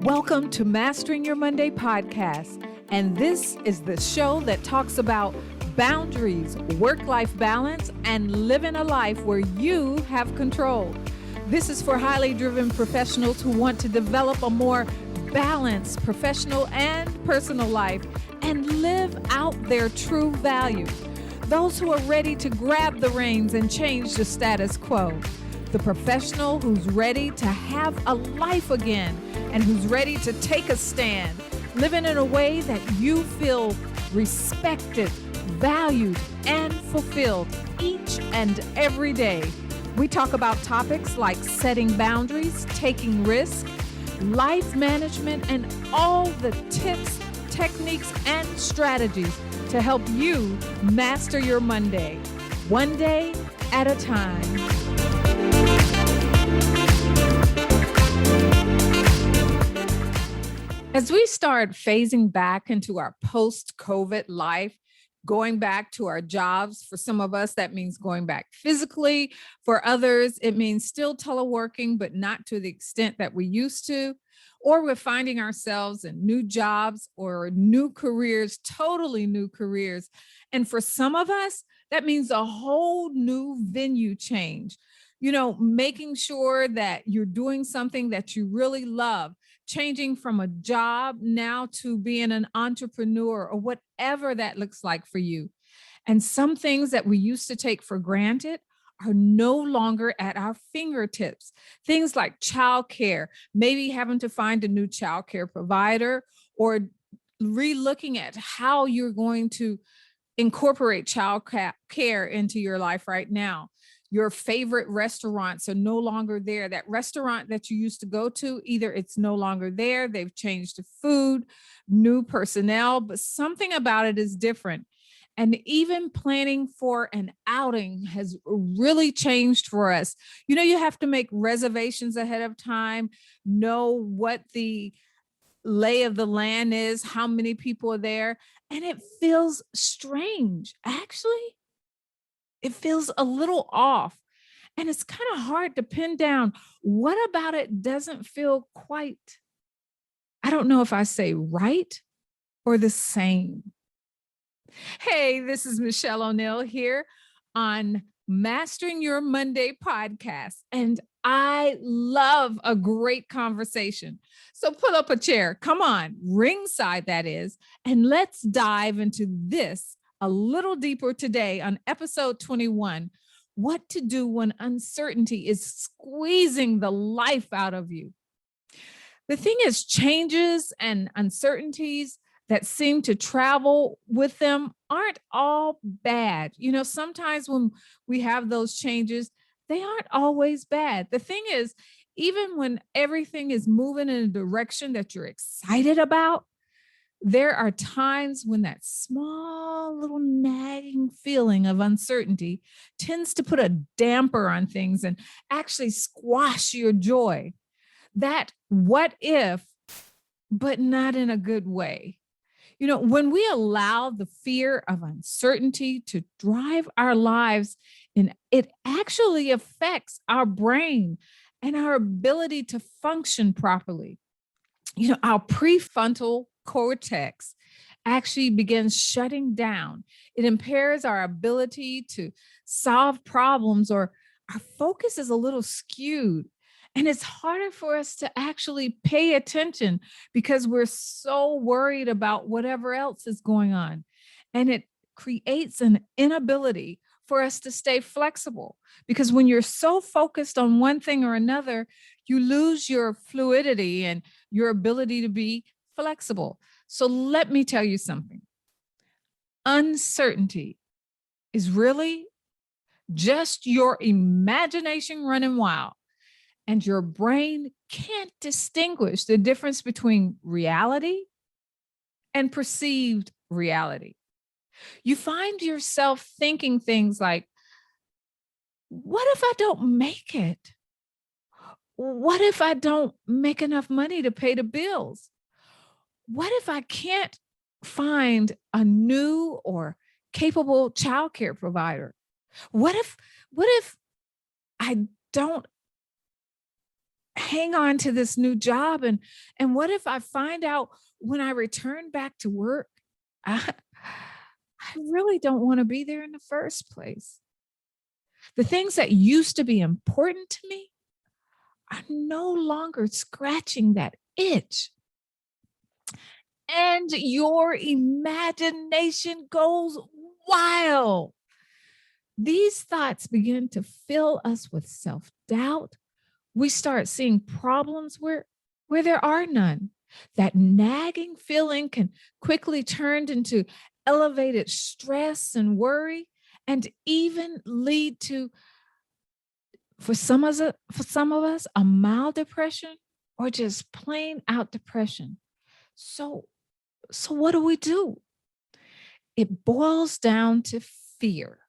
Welcome to Mastering Your Monday podcast, and this is the show that talks about boundaries, work-life balance, and living a life where you have control. This is for highly driven professionals who want to develop a more balanced professional and personal life and live out their true values. Those who are ready to grab the reins and change the status quo. The professional who's ready to have a life again and who's ready to take a stand, living in a way that you feel respected, valued, and fulfilled each and every day. We talk about topics like setting boundaries, taking risks, life management, and all the tips, techniques, and strategies to help you master your Monday, one day at a time. As we start phasing back into our post-COVID life, going back to our jobs, for some of us, that means going back physically. For others, it means still teleworking, but not to the extent that we used to. Or we're finding ourselves in new jobs or new careers, totally new careers. And for some of us, that means a whole new venue change. Making sure that you're doing something that you really love, changing from a job now to being an entrepreneur or whatever that looks like for you. And some things that we used to take for granted are no longer at our fingertips. Things like childcare, maybe having to find a new childcare provider or re-looking at how you're going to incorporate child care into your life right now. Your favorite restaurants are no longer there. That restaurant that you used to go to, either it's no longer there, they've changed the food, new personnel, but something about it is different. And even planning for an outing has really changed for us. You have to make reservations ahead of time, know what the lay of the land is, how many people are there, and it feels strange. Actually, it feels a little off. And it's kind of hard to pin down what about it doesn't feel quite, I don't know if I say right or the same. Hey, this is Michelle O'Neill here on Mastering Your Monday podcast. And I love a great conversation. So pull up a chair, come on, ringside that is, and let's dive into this a little deeper today on episode 21, what to do when uncertainty is squeezing the life out of you. The thing is, changes and uncertainties that seem to travel with them aren't all bad. Sometimes when we have those changes, they aren't always bad. The thing is, even when everything is moving in a direction that you're excited about, there are times when that small little nagging feeling of uncertainty tends to put a damper on things and actually squash your joy. That what if, but not in a good way. When we allow the fear of uncertainty to drive our lives, it actually affects our brain and our ability to function properly. Our prefrontal cortex actually begins shutting down. It impairs our ability to solve problems, or our focus is a little skewed. And it's harder for us to actually pay attention because we're so worried about whatever else is going on. And it creates an inability for us to stay flexible, because when you're so focused on one thing or another, you lose your fluidity and your ability to be flexible. So let me tell you something. Uncertainty is really just your imagination running wild, and your brain can't distinguish the difference between reality and perceived reality. You find yourself thinking things like, what if I don't make it? What if I don't make enough money to pay the bills? What if I can't find a new or capable childcare provider? What if I don't hang on to this new job? And what if I find out when I return back to work, I, I really don't want to be there in the first place. The things that used to be important to me are no longer scratching that itch. And your imagination goes wild. These thoughts begin to fill us with self-doubt. We start seeing problems where there are none. That nagging feeling can quickly turn into elevated stress and worry, and even lead to, for some of us, a mild depression or just plain out depression. So, so what do? It boils down to fear.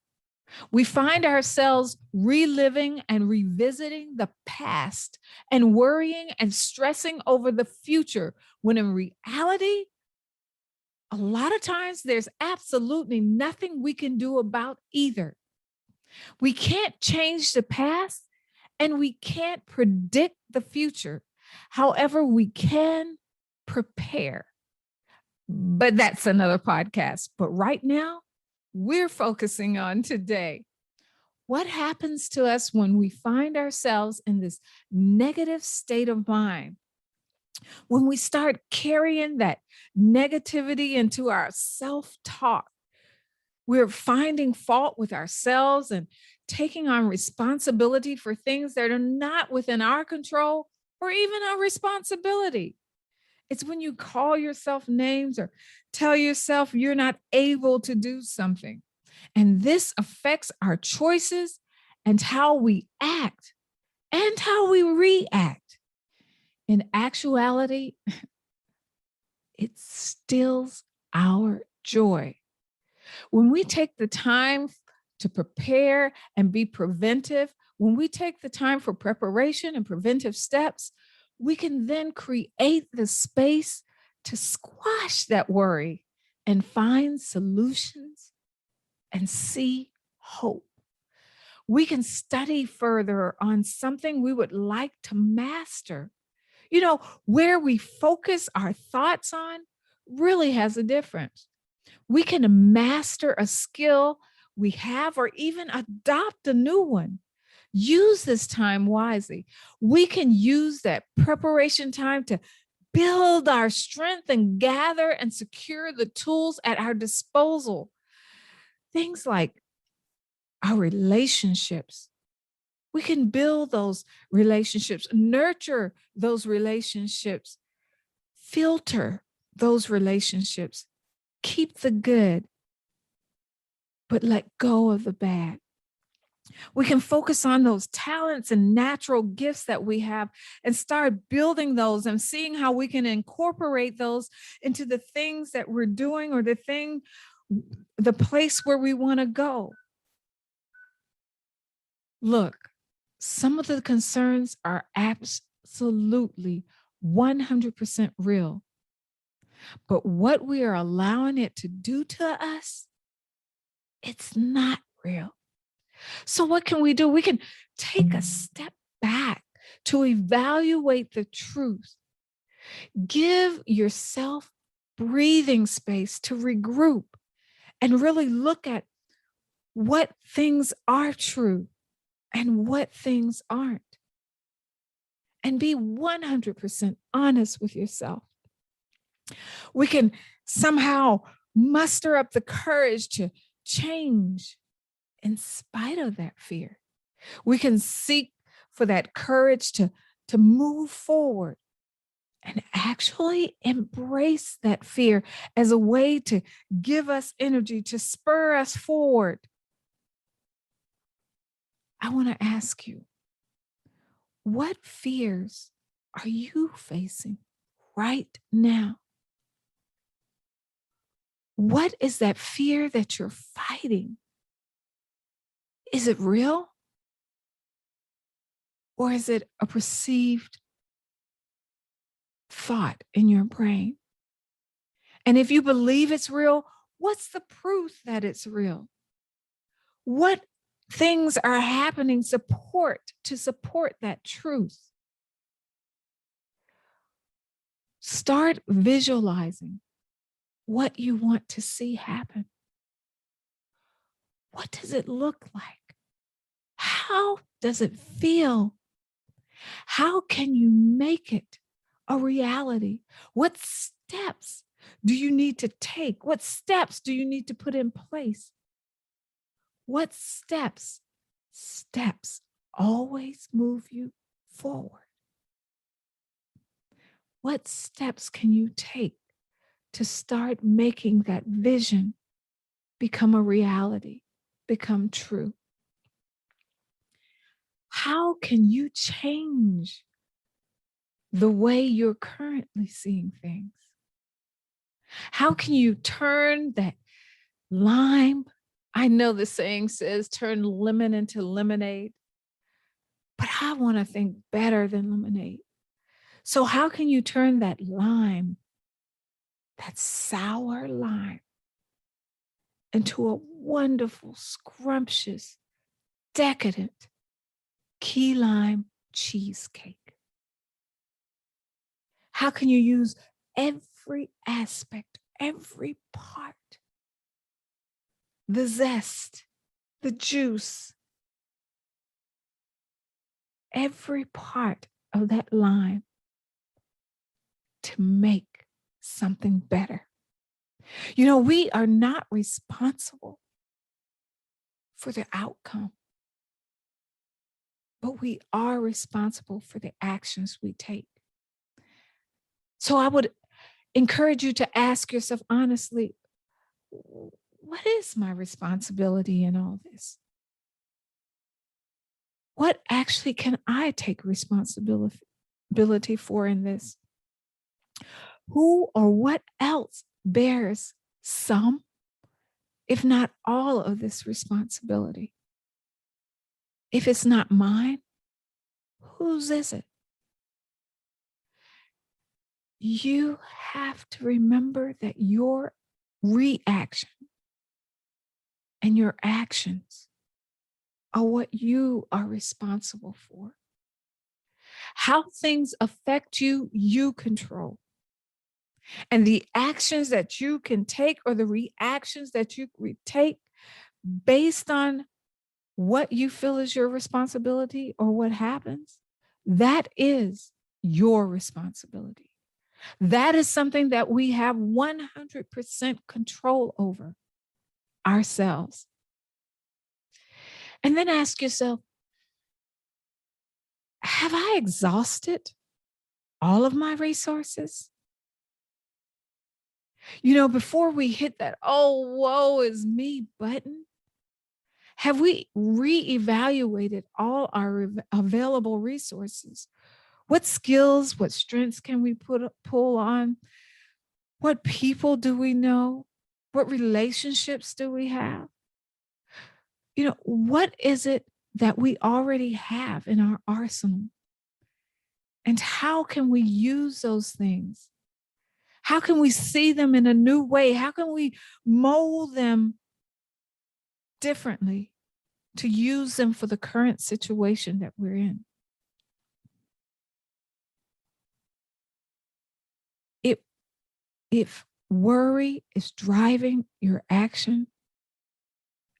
We find ourselves reliving and revisiting the past and worrying and stressing over the future, when in reality, a lot of times there's absolutely nothing we can do about either. We can't change the past and we can't predict the future. However, we can prepare. But that's another podcast. But right now, we're focusing on today. What happens to us when we find ourselves in this negative state of mind? When we start carrying that negativity into our self-talk, we're finding fault with ourselves and taking on responsibility for things that are not within our control or even our responsibility. It's when you call yourself names or tell yourself you're not able to do something. And this affects our choices and how we act and how we react. In actuality, it steals our joy. When we take the time to prepare and be preventive, when we take the time for preparation and preventive steps, we can then create the space to squash that worry and find solutions and see hope. We can study further on something we would like to master. You know, where we focus our thoughts on really has a difference. We can master a skill we have or even adopt a new one. Use this time wisely. We can use that preparation time to build our strength and gather and secure the tools at our disposal. Things like our relationships. We can build those relationships, nurture those relationships, filter those relationships, keep the good, but let go of the bad. We can focus on those talents and natural gifts that we have and start building those and seeing how we can incorporate those into the things that we're doing or the place where we want to go. Look, some of the concerns are absolutely 100% real. But what we are allowing it to do to us, it's not real. So what can we do? We can take a step back to evaluate the truth. Give yourself breathing space to regroup and really look at what things are true and what things aren't. And be 100% honest with yourself. We can somehow muster up the courage to change in spite of that fear. We can seek for that courage to move forward and actually embrace that fear as a way to give us energy, to spur us forward. I want to ask you, what fears are you facing right now? What is that fear that you're fighting? Is it real? Or is it a perceived thought in your brain? And if you believe it's real, what's the proof that it's real? What things are happening to support that truth? Start visualizing what you want to see happen. What does it look like? How does it feel? How can you make it a reality? What steps do you need to take? What steps do you need to put in place? What steps? Steps always move you forward. What steps can you take to start making that vision become a reality, become true? How can you change the way you're currently seeing things? How can you turn that lime? I know the saying says turn lemon into lemonade, but I want to think better than lemonade. So, how can you turn that lime, that sour lime, into a wonderful, scrumptious, decadent key lime cheesecake? How can you use every aspect, every part, the zest, the juice, every part of that lime to make something better? You know, we are not responsible for the outcome, but we are responsible for the actions we take. So I would encourage you to ask yourself honestly, what is my responsibility in all this? What actually can I take responsibility for in this? Who or what else bears some, if not all, of this responsibility? If it's not mine, whose is it? You have to remember that your reaction and your actions are what you are responsible for. How things affect you, you control. And the actions that you can take or the reactions that you take based on what you feel is your responsibility or what happens, that is your responsibility. That is something that we have 100% control over ourselves. And then ask yourself, have I exhausted all of my resources? You know, before we hit that, oh, woe is me button, have we reevaluated all our available resources? What skills, what strengths can we pull on? What people do we know? What relationships do we have? You know, what is it that we already have in our arsenal? And how can we use those things? How can we see them in a new way? How can we mold them differently to use them for the current situation that we're in? If worry is driving your action,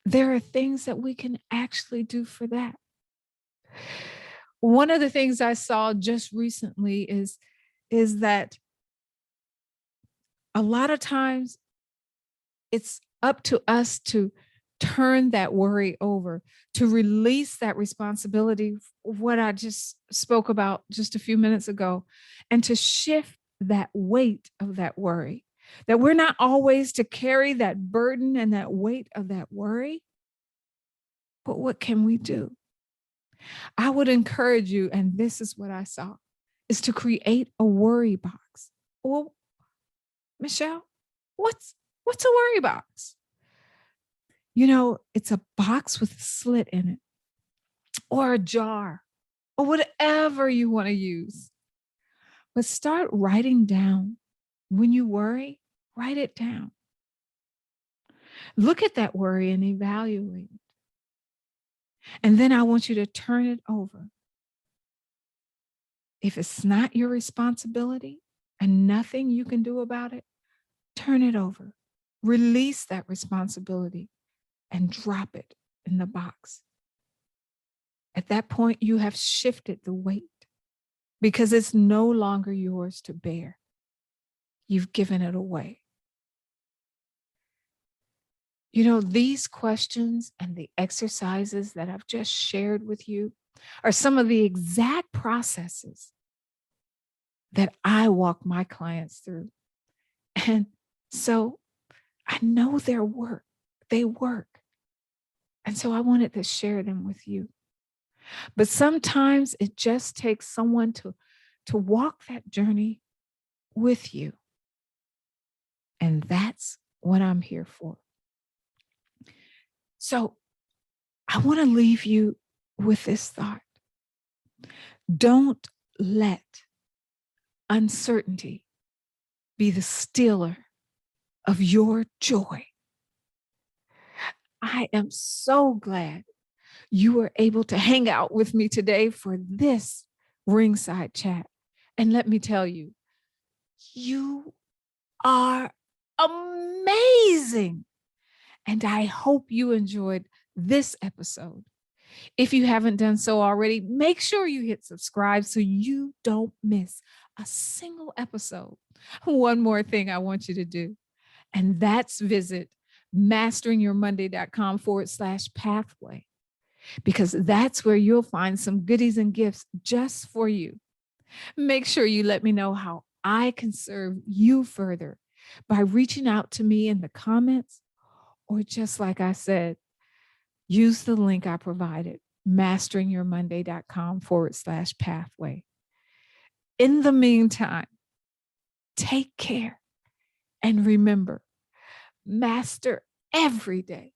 there are things that we can actually do for that. One of the things I saw just recently is that a lot of times it's up to us to turn that worry over, to release that responsibility, what I just spoke about just a few minutes ago, and to shift that weight of that worry. That we're not always to carry that burden and that weight of that worry, but what can we do? I would encourage you, and this is what I saw, is to create a worry box. Well, Michelle, what's a worry box? You know, it's a box with a slit in it, or a jar, or whatever you want to use. But start writing down. When you worry, write it down. Look at that worry and evaluate it. And then I want you to turn it over. If it's not your responsibility, and nothing you can do about it, turn it over. Release that responsibility and drop it in the box. At that point, you have shifted the weight because it's no longer yours to bear. You've given it away. You know, these questions and the exercises that I've just shared with you are some of the exact processes that I walk my clients through. And so I know their work, they work. And so I wanted to share them with you. But sometimes it just takes someone to walk that journey with you. And that's what I'm here for. So I want to leave you with this thought. Don't let uncertainty be the stealer of your joy. I am so glad you were able to hang out with me today for this ringside chat. And let me tell you, you are amazing. And I hope you enjoyed this episode. If you haven't done so already, make sure you hit subscribe so you don't miss a single episode. One more thing I want you to do, and that's visit masteringyourmonday.com/pathway, because that's where you'll find some goodies and gifts just for you. Make sure you let me know how I can serve you further by reaching out to me in the comments, or just like I said, use the link I provided, masteringyourmonday.com/pathway. In the meantime, take care and remember, master every day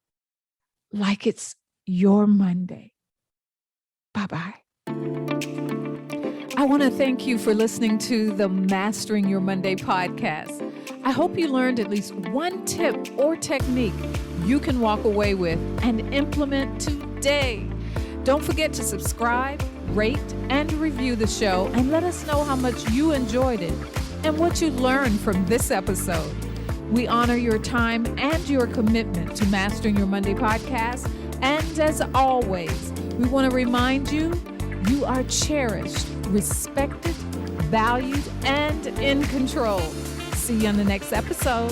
like it's your Monday. Bye-bye. I want to thank you for listening to the Mastering Your Monday podcast. I hope you learned at least one tip or technique you can walk away with and implement today. Don't forget to subscribe, rate, and review the show, and let us know how much you enjoyed it and what you learned from this episode. We honor your time and your commitment to Mastering Your Monday podcast. And as always, we want to remind you, you are cherished, respected, valued, and in control. See you on the next episode.